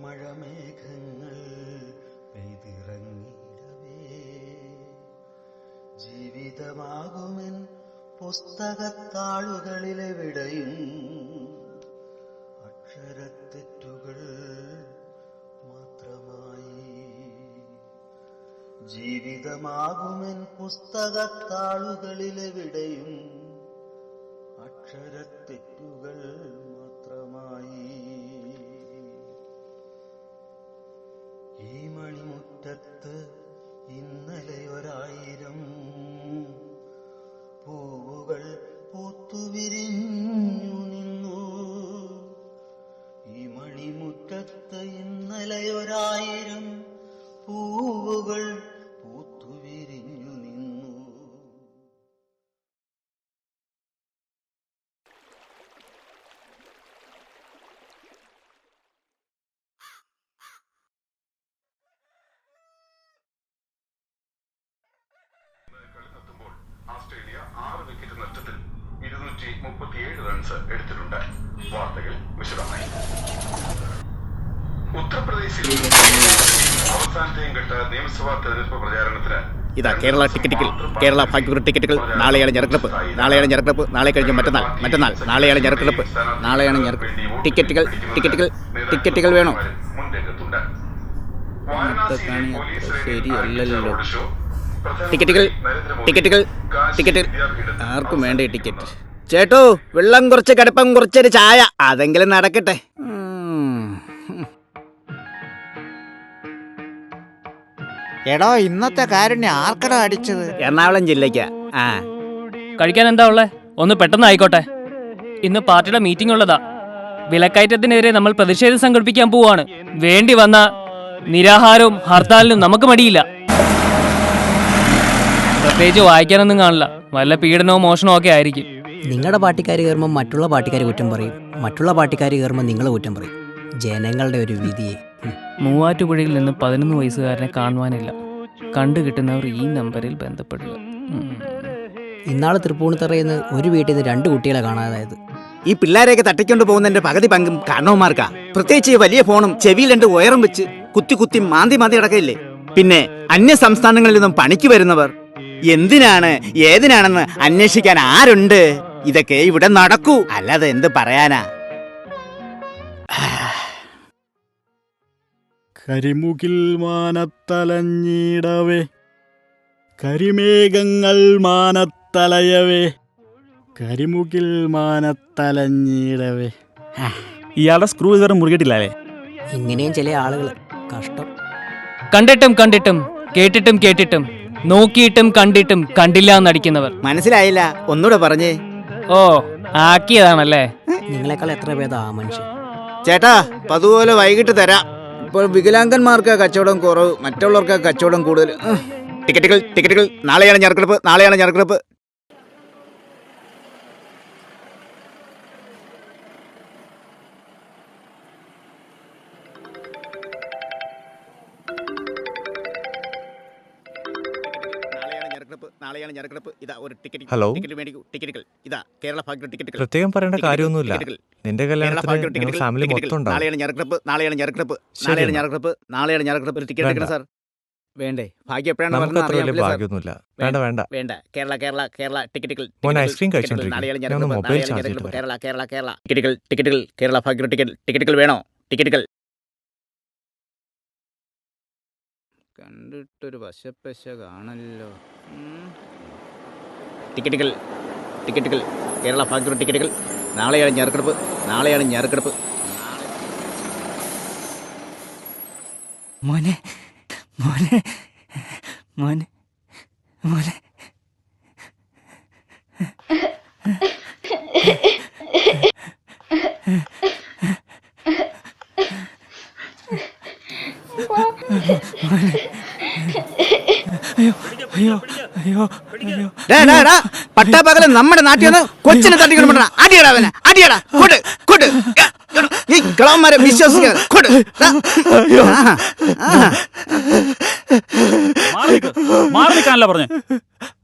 മഴമേഘങ്ങൾ പെയ്തിറങ്ങിടവേ ജീവിതമാകുമെൻ പുസ്തകത്താളുകളിലെവിടെയും അക്ഷരത്തെറ്റുകൾ മാത്രമായി. ജീവിതമാകുമെൻ പുസ്തകത്താളുകളിലെവിടെയും അക്ഷരത്തെറ്റുകൾ മാത്രമായി. ഈ മണിമുറ്റത്ത് ഇന്നലെ 1000 പൂവുകൾ പൂത്തുവിരിഞ്ഞു നിന്നു. ഈ മണിമുറ്റത്ത് ഇന്നലെ 1000 പൂവുകൾ പൂത്തുവിരിഞ്ഞു നിന്നു. ഓസ്ട്രേലിയ 6 വിക്കറ്റ് നഷ്ടത്തിൽ 237 റൺസ് എടുത്തിട്ടുണ്ട്. വാർത്തകൾ വിശദമായി. ഉത്തർപ്രദേശിൽ അവസാനത്തെയും ഘട്ട നിയമസഭാ തെരഞ്ഞെടുപ്പ് പ്രചാരണത്തിന് ഇതാ കേരള ടിക്കറ്റുകൾ, കേരള ഭാഗ്യക്കുറി ടിക്കറ്റുകൾ. നാളെയാണ് ഞെരക്കെടുപ്പ്, നാളെയാണ് ഞെരക്കെടുപ്പ്, നാളെ കഴിഞ്ഞ് മറ്റന്നാൾ, നാളെയാണ് ഞെരക്കെടുപ്പ്, നാളെയാണ് ഞെരക്കെടുപ്പ്. ടിക്കറ്റുകൾ വേണോ? മുൻരംഗത്തുണ്ട്. ശരിയല്ലല്ലോ. ടിക്കറ്റുകൾ ആർക്കും വേണ്ട ടിക്കറ്റ്. ചേട്ടോ, വെള്ളം കുറച്ച്, കടുപ്പം കുറച്ചൊരു ചായ, അതെങ്കിലും നടക്കട്ടെ. എടോ, ഇന്നത്തെ കാരുണ്യം ആർക്കടാ അടിച്ചത്? എറണാകുളം ജില്ലയ്ക്ക്. കഴിക്കാൻ എന്താ ഉള്ളേ? ഒന്ന് പെട്ടെന്ന് ആയിക്കോട്ടെ. ഇന്ന് പാർട്ടിയുടെ മീറ്റിംഗ് ഉള്ളതാ. വിലക്കയറ്റത്തിനെതിരെ നമ്മൾ പ്രതിഷേധം സംഘടിപ്പിക്കാൻ പോവാണ്. വേണ്ടി വന്ന നിരാഹാരവും ഹർത്താലിനും നമുക്ക് മടിയില്ല. പ്രത്യേകിച്ച് വായിക്കാനൊന്നും കാണില്ല. വല്ല പീഡനവും മോഷണവും ഒക്കെ ആയിരിക്കും. നിങ്ങളുടെ പാർട്ടിക്കാർ കയറുമ്പോൾ മറ്റുള്ള പാർട്ടിക്കാർ കുറ്റം പറയും, മറ്റുള്ള പാർട്ടിക്കാർ കയറുമ്പോൾ നിങ്ങൾ കുറ്റം പറയും. ജനങ്ങളുടെ ഒരു വിധിയെ. മൂവാറ്റുപുഴയിൽ നിന്ന് 11 വയസ്സുകാരനെ കാണുവാനില്ല. കണ്ടു കിട്ടുന്നവർ ഈ നമ്പറിൽ ബന്ധപ്പെടുക. ഇന്നാള് തൃപ്പൂണിത്തറയിൽ നിന്ന് ഒരു വീട്ടിൽ നിന്ന് 2 കുട്ടികളെ കാണാതായത്. ഈ പിള്ളേരെയൊക്കെ തട്ടിക്കൊണ്ട് പോകുന്നതിന്റെ പകുതി പങ്കും കാരണവന്മാർക്കാ. പ്രത്യേകിച്ച് ഈ വലിയ ഫോണും ചെവിയിൽ 2 ഉയരം വെച്ച് കുത്തി മാന്തി കിടക്കയില്ലേ. പിന്നെ അന്യ സംസ്ഥാനങ്ങളിൽ നിന്നും പണിക്ക് വരുന്നവർ എന്തിനാണ് ഏതിനാണെന്ന് അന്വേഷിക്കാൻ ആരുണ്ട്? ഇതൊക്കെ ഇവിടെ നടക്കൂ, അല്ലാതെ എന്ത് പറയാനാ? കരിമുകിൽ മാനത്തലഞ്ഞിടവേ, കരിമേഘങ്ങൾ മാനത്തലയവേ, കരിമുകിൽ മാനത്തലഞ്ഞിടവേ. ഇയാളുടെ സ്ക്രൂ ഇതുവരെ മുറുകിയിട്ടില്ലേ? ഇങ്ങനെയും ചില ആളുകൾ കഷ്ടം. കണ്ടിട്ടും കേട്ടിട്ടും നോക്കിയിട്ടും കണ്ടിട്ടും കണ്ടില്ല എന്നടിക്കുന്നവർ. മനസ്സിലായില്ല, ഒന്നുകൂടെ പറഞ്ഞേ. ഓ, ആക്കിയതാണല്ലേ. നിങ്ങളെക്കാൾ എത്ര ഭേദം ആ മനുഷ്യൻ. ചേട്ടാ, അതുപോലെ വൈകിട്ട് തരാം. ഇപ്പോൾ വികലാംഗന്മാർക്ക് കച്ചവടം കുറവ്, മറ്റുള്ളവർക്ക് കച്ചവടം കൂടുതൽ. ടിക്കറ്റുകൾ നാളെയാണ് ഞെരക്കെടുപ്പ്. ഇതാ ഒരു ടിക്കറ്റ്. ഹലോ, ടിക്കറ്റുകൾ ഇതാ കേരള ഭാഗ്യ ടിക്കറ്റുകൾ. പ്രത്യേകം പറയേണ്ട കാര്യമൊന്നുമില്ല. നിന്റെ കല്യാണത്തിന് ഫാമിലി മൊത്തം ഉണ്ടാവും. നാളെയാണ് ഞെരക്കെടുപ്പ്. ടിക്കറ്റ് എടുക്കണം സാർ. വേണ്ടേ? ഭാഗ്യം എപ്പോഴാണ്? ഭാഗ്യമൊന്നുമില്ല. വേണ്ട. കേരള ടിക്കറ്റുകൾ. ഐസ്ക്രീം കഴിച്ചോണ്ടിരിക്കും. മൊബൈൽ ചാർജ് കേരള ടിക്കറ്റുകൾ. കേരള ഭാഗ്യ ടിക്കറ്റുകൾ വേണോ? ടിക്കറ്റുകൾ കണ്ടിട്ടൊരു വശപ്പശ കാണല്ലോ. ടിക്കറ്റുകൾ. കേരള ഭാഗ്യ ടിക്കറ്റുകൾ. നാളെയാണ് ഞെരക്കെടുപ്പ്. മോനെ പട്ടാപ്പകല് നമ്മുടെ നാട്ടിൽ നിന്ന് കൊച്ചിനെ തട്ടിക്കൊണ്ട് അടിയടാ കളവന്മാരെ വിശ്വസിക്കാതെ. മാറിക്കാനല്ല പറഞ്ഞേ.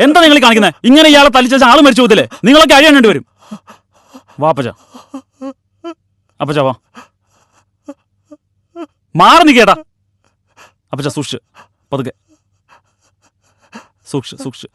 എന്താ നിങ്ങൾ കാണിക്കുന്നത്? ഇങ്ങനെ ഇയാളെ തല്ലിച്ച ആള് മരിച്ചു പോകത്തില്ലേ? നിങ്ങളൊക്കെ അഴിയാൻ വരും. വാ അപ്പച്ച വാ. മാറി നിൽക്കേട്ടാ. അപ്പച്ച സൂക്ഷിച്ച്, പതുക്കെ സൂക്ഷിച്ച്.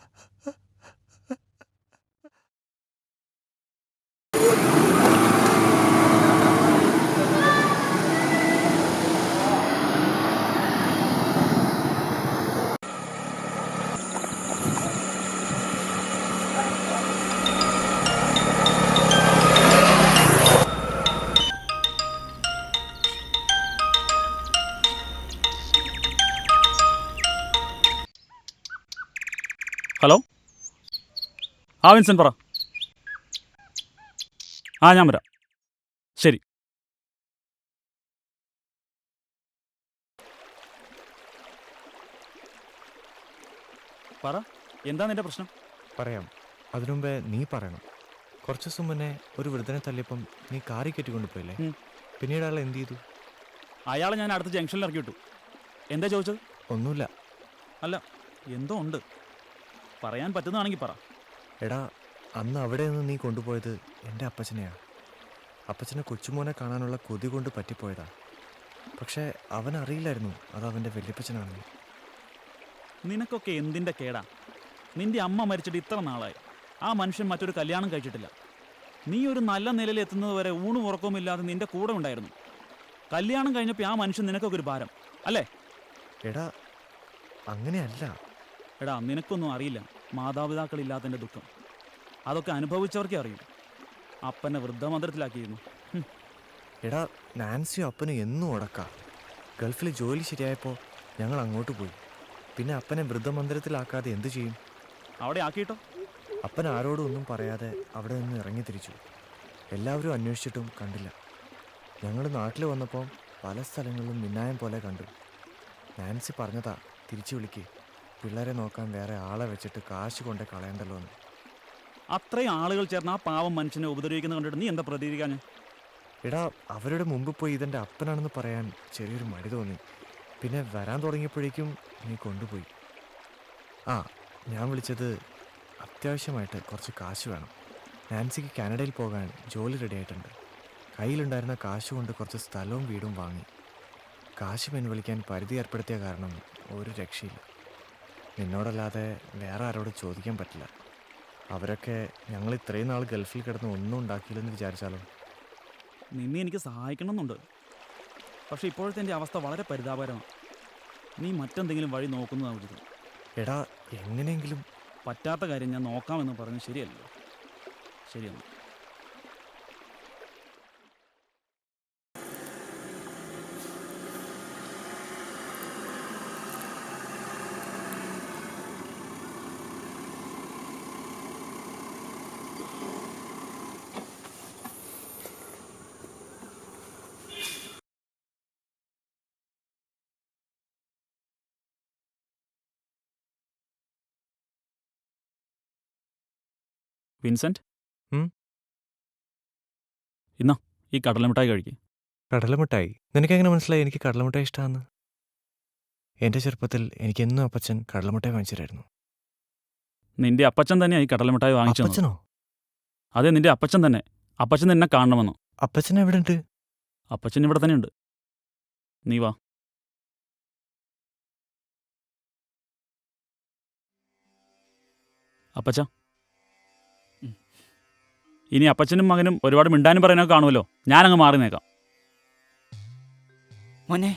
ഹലോ, ആ വിൻസെൻ്റ് പറ. ആ ഞാൻ വരാം. ശരി. പറ, എന്താ നിന്റെ പ്രശ്നം? പറയാം. അതിനുമുമ്പേ നീ പറയണം. കുറച്ച് ദിവസം മുന്നേ ഒരു വൃദ്ധനെ തല്ലിയപ്പം നീ കാറി കെട്ടിക്കൊണ്ടുപോയില്ലേ? പിന്നീട് അയാൾ എന്ത് ചെയ്തു? അയാളെ ഞാൻ അടുത്ത ജംഗ്ഷനിൽ ഇറക്കി വിട്ടു. എന്താ ചോദിച്ചത്? ഒന്നുമില്ല. അല്ല, എന്തോ ഉണ്ട്. പറയാൻ പറ്റുന്നതാണെങ്കിൽ പറ. എടാ, അന്ന് അവിടെ നിന്ന് നീ കൊണ്ടുപോയത് എൻ്റെ അപ്പച്ചനെയാണ്. അപ്പച്ചനെ കൊച്ചുമോനെ കാണാനുള്ള കൊതി കൊണ്ട് പറ്റിപ്പോയതാ. പക്ഷേ അവനറിയില്ലായിരുന്നു അത് അവൻ്റെ വല്യപ്പച്ചനാണെന്ന്. നിനക്കൊക്കെ എന്തിൻ്റെ കേടാ? നിന്റെ അമ്മ മരിച്ചിട്ട് ഇത്ര നാളായി. ആ മനുഷ്യൻ മറ്റൊരു കല്യാണം കഴിച്ചിട്ടില്ല. നീ ഒരു നല്ല നിലയിൽ എത്തുന്നത് വരെ ഊണും ഉറക്കവും ഇല്ലാതെ നിന്റെ കൂടെ ഉണ്ടായിരുന്നു. കല്യാണം കഴിഞ്ഞപ്പോൾ ആ മനുഷ്യൻ നിനക്കൊക്കെ ഒരു ഭാരം അല്ലേ? എടാ, അങ്ങനെയല്ല. എടാ, നിനക്കൊന്നും അറിയില്ല മാതാപിതാക്കളില്ലാത്തതിൻ്റെ ദുഃഖം. അതൊക്കെ അനുഭവിച്ചവർക്കേ അറിയൂ. അപ്പനെ വൃദ്ധമന്ദിരത്തിലാക്കിയിരുന്നു. എടാ, നാൻസിയും അപ്പനും എന്നും ഉടക്കാം. ഗൾഫിൽ ജോലി ശരിയായപ്പോൾ ഞങ്ങൾ അങ്ങോട്ട് പോയി. പിന്നെ അപ്പനെ വൃദ്ധമന്ദിരത്തിലാക്കാതെ എന്തു ചെയ്യും? അവിടെ ആക്കിയിട്ടോ? അപ്പൻ ആരോടും ഒന്നും പറയാതെ അവിടെ നിന്ന് ഇറങ്ങി തിരിച്ചു. എല്ലാവരും അന്വേഷിച്ചിട്ടും കണ്ടില്ല. ഞങ്ങൾ നാട്ടിൽ വന്നപ്പോൾ പല സ്ഥലങ്ങളിലും മിന്നായം പോലെ കണ്ടു. നാൻസി പറഞ്ഞതാ, തിരിച്ചു വിളിക്ക്, പിള്ളേരെ നോക്കാൻ വേറെ ആളെ വെച്ചിട്ട് കാശ് കൊണ്ട് കളയണ്ടല്ലോ എന്ന്. അത്രയും ആളുകൾ ചേർന്ന് ആ പാവം മനുഷ്യനെ ഉപദ്രവിക്കുന്ന കണ്ടിട്ട് നീ എന്താ പ്രതികരിക്കാൻ? എടാ, അവരുടെ മുമ്പ് പോയി ഇതെൻ്റെ അപ്പനാണെന്ന് പറയാൻ ചെറിയൊരു മടി തോന്നി. പിന്നെ വരാൻ തുടങ്ങിയപ്പോഴേക്കും നീ കൊണ്ടുപോയി. ആ, ഞാൻ വിളിച്ചത് അത്യാവശ്യമായിട്ട് കുറച്ച് കാശ് വേണം. നാൻസിക്ക് കാനഡയിൽ പോകാൻ ജോലി റെഡിയായിട്ടുണ്ട്. കയ്യിലുണ്ടായിരുന്ന കാശ് കൊണ്ട് കുറച്ച് സ്ഥലവും വീടും വാങ്ങി. കാശ് പിൻവലിക്കാൻ പരിധി ഏർപ്പെടുത്തിയ കാരണം ഒരു രക്ഷയില്ല. നിന്നോടല്ലാതെ വേറെ ആരോട് ചോദിക്കാൻ പറ്റില്ല. അവരൊക്കെ ഞങ്ങൾ ഇത്രയും നാൾ ഗൾഫിൽ കിടന്ന് ഒന്നും ഉണ്ടാക്കിയില്ലെന്ന് വിചാരിച്ചാലോ? നിന്നെ എനിക്ക് സഹായിക്കണമെന്നുണ്ട്. പക്ഷേ ഇപ്പോഴത്തെ എൻ്റെ അവസ്ഥ വളരെ പരിതാപകരമാണ്. നീ മറ്റെന്തെങ്കിലും വഴി നോക്കുന്നതാണ് ഉചിതം. എടാ, എങ്ങനെയെങ്കിലും. പറ്റാത്ത കാര്യം ഞാൻ നോക്കാമെന്ന് പറഞ്ഞ് ശരിയല്ലോ. ശരിയെന്ന്. വിൻസെന്റ്, ഇന്നാ ഈ കടലമിഠായി കഴിക്കും. കടലമിഠായി? നിനക്കെങ്ങനെ മനസ്സിലായി എനിക്ക് കടലമിഠായി ഇഷ്ടമാണെന്ന്? എൻ്റെ ചെറുപ്പത്തിൽ എനിക്കെന്നും അപ്പച്ചൻ കടലമിഠായി വാങ്ങിച്ചു തരായിരുന്നു. നിന്റെ അപ്പച്ചൻ തന്നെയാണ് ഈ കടലമിഠായി വാങ്ങിച്ചു. അപ്പച്ചനോ? അതെ, നിന്റെ അപ്പച്ചൻ തന്നെ. അപ്പച്ചൻ നിന്നെ കാണണമെന്നോ? അപ്പച്ചൻ എവിടെ ഉണ്ട്? അപ്പച്ചൻ ഇവിടെ തന്നെ ഉണ്ട്. നീ വാ. അപ്പച്ച, ഇനി അപ്പച്ചനും മകനും ഒരുപാട് മിണ്ടാനും പറയാനൊക്കെ കാണുമല്ലോ. ഞാനങ്ങ് മാറി നേക്കാം. മോനെ,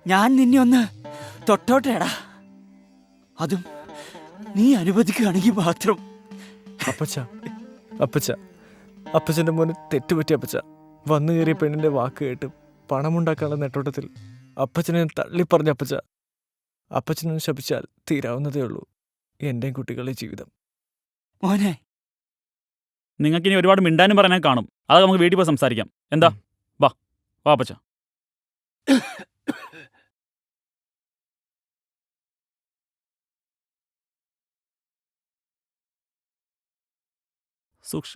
ഞാൻ നിന്നെ ഒന്ന് തൊട്ടോട്ടേടാ. അതും നീ അനുവദിക്കുകയാണെങ്കിൽ മാത്രം. അപ്പച്ച, അപ്പച്ച, അപ്പച്ചൻ്റെ മോന് തെറ്റുപറ്റി. അപ്പച്ച, വന്നു കയറിയ പെണ്ണിൻ്റെ വാക്ക് കേട്ട് പണമുണ്ടാക്കാനുള്ള നെട്ടോട്ടത്തിൽ അപ്പച്ചനെ തള്ളിപ്പറഞ്ഞ അപ്പച്ച. അപ്പച്ചനൊന്ന് ശപിച്ചാൽ തീരാവുന്നതേ ഉള്ളൂ എൻ്റെയും കുട്ടികളുടെ ജീവിതം. മോനെ, നിങ്ങൾക്കിനി ഒരുപാട് മിണ്ടാനും പറയാനൊക്കെ കാണും. അതൊക്കെ നമുക്ക് വീട്ടിൽ പോയി സംസാരിക്കാം. എന്താ? വാ വാ അപ്പച്ച. സൂക്ഷ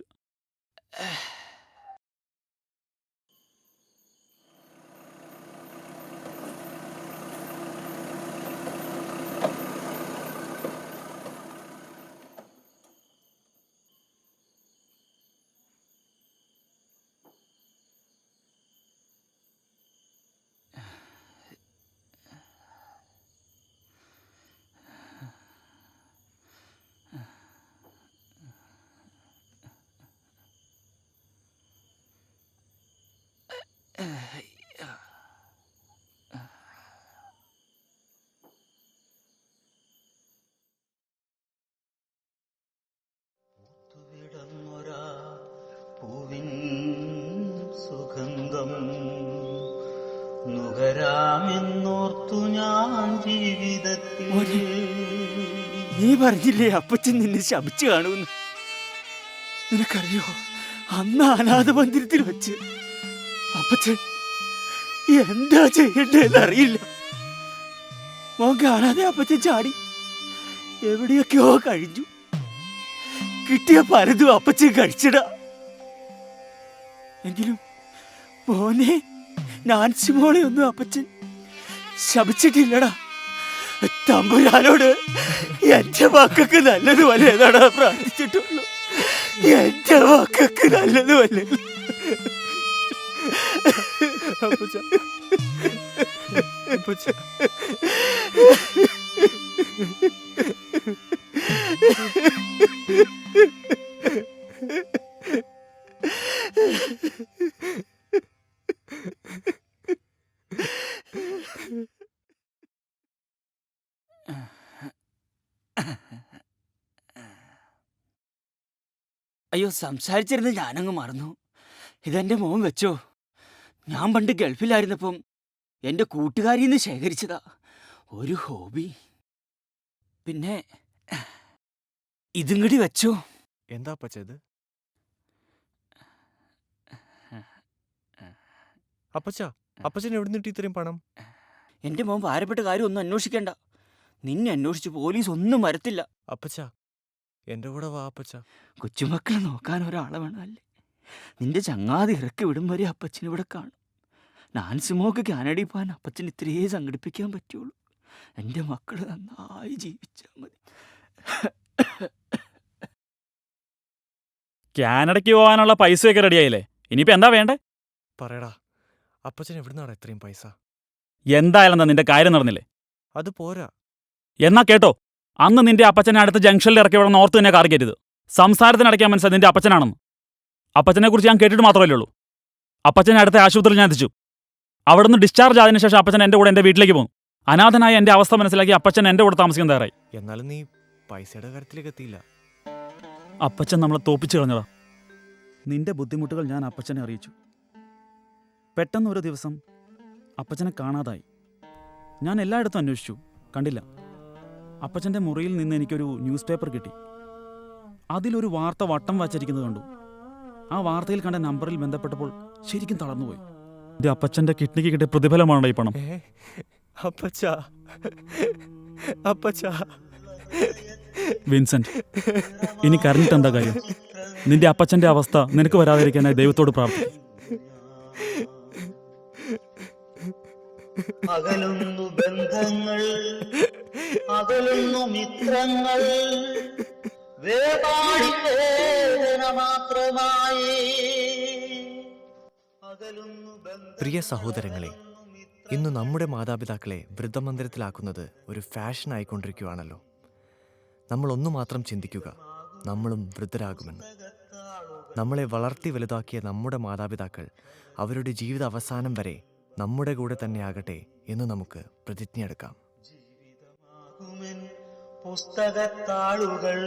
ദുഃഖം നുകരാമെന്നോർത്തു ഞാൻ ജീവിതത്തിൽ. നീ പറഞ്ഞില്ലേ അപ്പച്ചൻ നിന്നെ ശപിച്ചു കാണുമെന്ന്? നിനക്കറിയോ, അന്ന് അനാഥ മന്ദിരത്തിൽ വെച്ച് അപ്പച്ചൻ എന്താ ചെയ്യണ്ടേന്ന് അറിയില്ല. മോൻ കാണാതെ അപ്പച്ചൻ ചാടി എവിടെയൊക്കെയോ കഴിഞ്ഞു. കിട്ടിയ പലതും അപ്പച്ചൻ കഴിച്ചിടാ. എങ്കിലും മോനെ നാൻസി മോളെ ഒന്നും അപ്പച്ചൻ ശപിച്ചിട്ടില്ലടാ. തമ്പുരാനോട് എന്റെ മക്കൾക്ക് നല്ലതുപോലെ ഏതാടാ പ്രാർത്ഥിച്ചിട്ടുള്ളൂ. എന്റെ മക്കൾക്ക് നല്ലതുപോലെ. അപ്പച്ച, അപ്പച്ച. അയ്യോ, സംസാരിച്ചിരുന്ന് ഞാനങ്ങ് മറന്നു. ഇതെന്റെ മോൻ വെച്ചോ. ഞാൻ പണ്ട് ഗൾഫിലായിരുന്നപ്പം എന്റെ കൂട്ടുകാരിന്ന് ശേഖരിച്ചതാ ഒരു ഹോബി. പിന്നെ ഇതും കൂടി വെച്ചോ. എന്താ അപ്പച്ച ഇത്? അപ്പച്ച, അപ്പച്ചൻ എവിടെ നിന്നിട്ട് ഇത്രയും പണം? എന്റെ മോൻ ഭാരപ്പെട്ട കാര്യം ഒന്നും അന്വേഷിക്കണ്ട. നിന്നെ അന്വേഷിച്ച് പോലീസ് ഒന്നും വരത്തില്ല. അപ്പച്ച, എന്റെ കൂടെ വാ അപ്പച്ച. കൊച്ചുമക്കളെ നോക്കാൻ ഒരാളെ വേണമല്ലേ? നിന്റെ ചങ്ങാതി ഇറക്കി വിടും വരെ അപ്പച്ചൻ ഇവിടെ കാണും. നാൻസിമോക്ക് കാനഡി പോകാൻ അപ്പച്ചൻ ഇത്രയേ സംഘടിപ്പിക്കാൻ പറ്റുള്ളൂ. എൻ്റെ മക്കൾ നന്നായി ജീവിച്ചാൽ മതി. കാനഡയ്ക്ക് പോകാനുള്ള പൈസയൊക്കെ റെഡിയായില്ലേ? ഇനിയിപ്പോ എന്താ വേണ്ടേ? പറയടാ, അപ്പച്ചൻ എവിടുന്നാടാ ഇത്രയും പൈസ? എന്തായാലും നിന്റെ കാര്യം നടന്നില്ലേ? അത് പോരാ. എന്നാ കേട്ടോ, അന്ന് നിന്റെ അപ്പച്ചനെ അടുത്ത ജംഗ്ഷനിൽ ഇറക്കി ഇവിടെ ഓർത്ത് തന്നെ കാർ കയറ്റിയത്. സംസാരത്തിനടയ്ക്കാൻ മനസ്സിലായി നിന്റെ അപ്പച്ചനാണെന്ന്. അപ്പച്ചനെ കുറിച്ച് ഞാൻ കേട്ടിട്ട് മാത്രമല്ലേ ഉള്ളൂ. അപ്പച്ചനെ അടുത്ത ആശുപത്രിയിൽ ഞാൻ എത്തിച്ചു. അവിടുന്ന് ഡിസ്ചാർജ് ആയതിനു ശേഷം അപ്പച്ചൻ എൻ്റെ കൂടെ എൻ്റെ വീട്ടിലേക്ക് പോകും. അനാഥനായ എൻ്റെ അവസ്ഥ മനസ്സിലാക്കി അപ്പച്ചൻ എൻ്റെ കൂടെ താമസിക്കാൻ തയ്യാറായി. എന്നാലും നീ പൈസയുടെ കാര്യത്തിലേക്ക് എത്തിയില്ല. അപ്പച്ചൻ നമ്മളെ തോപ്പിച്ചു കളഞ്ഞതാ. നിന്റെ ബുദ്ധിമുട്ടുകൾ ഞാൻ അപ്പച്ചനെ അറിയിച്ചു. പെട്ടെന്ന് ഒരു ദിവസം അപ്പച്ചനെ കാണാതായി. ഞാൻ എല്ലായിടത്തും അന്വേഷിച്ചു, കണ്ടില്ല. അപ്പച്ചൻ്റെ മുറിയിൽ നിന്ന് എനിക്കൊരു ന്യൂസ് പേപ്പർ കിട്ടി. അതിലൊരു വാർത്ത വട്ടം വച്ചിരിക്കുന്നത് കണ്ടു. ആ വാർത്തയിൽ കണ്ട നമ്പറിൽ ബന്ധപ്പെട്ടപ്പോൾ ശരിക്കും തളർന്നുപോയി. എൻ്റെ അപ്പച്ചൻ്റെ കിഡ്നിക്ക് കിട്ടിയ പ്രതിഫലമാണ് ഈ പണം. അപ്പച്ച, അപ്പച്ച. വിൻസെന്റ്, ഇനി കരഞ്ഞിട്ട് എന്താ കാര്യം? നിന്റെ അപ്പച്ചൻ്റെ അവസ്ഥ നിനക്ക് വരാതിരിക്കാനായി ദൈവത്തോട് പ്രാർത്ഥിക്കും. അകലുന്നു ബന്ധങ്ങൾ, അകലുന്നു മിത്രങ്ങൾ, വേദന മാത്രമായി. പ്രിയ സഹോദരങ്ങളെ, ഇന്ന് നമ്മുടെ മാതാപിതാക്കളെ വൃദ്ധമന്ദിരത്തിലാക്കുന്നത് ഒരു ഫാഷൻ ആയിക്കൊണ്ടിരിക്കുകയാണല്ലോ. നമ്മൾ ഒന്നു മാത്രം ചിന്തിക്കുക, നമ്മളും വൃദ്ധരാകുമെന്ന്. നമ്മളെ വളർത്തി വലുതാക്കിയ നമ്മുടെ മാതാപിതാക്കൾ അവരുടെ ജീവിത അവസാനം വരെ നമ്മുടെ കൂടെ തന്നെ ആകട്ടെ എന്ന് നമുക്ക് പ്രതിജ്ഞയെടുക്കാം. പുസ്തകത്താളുകൾ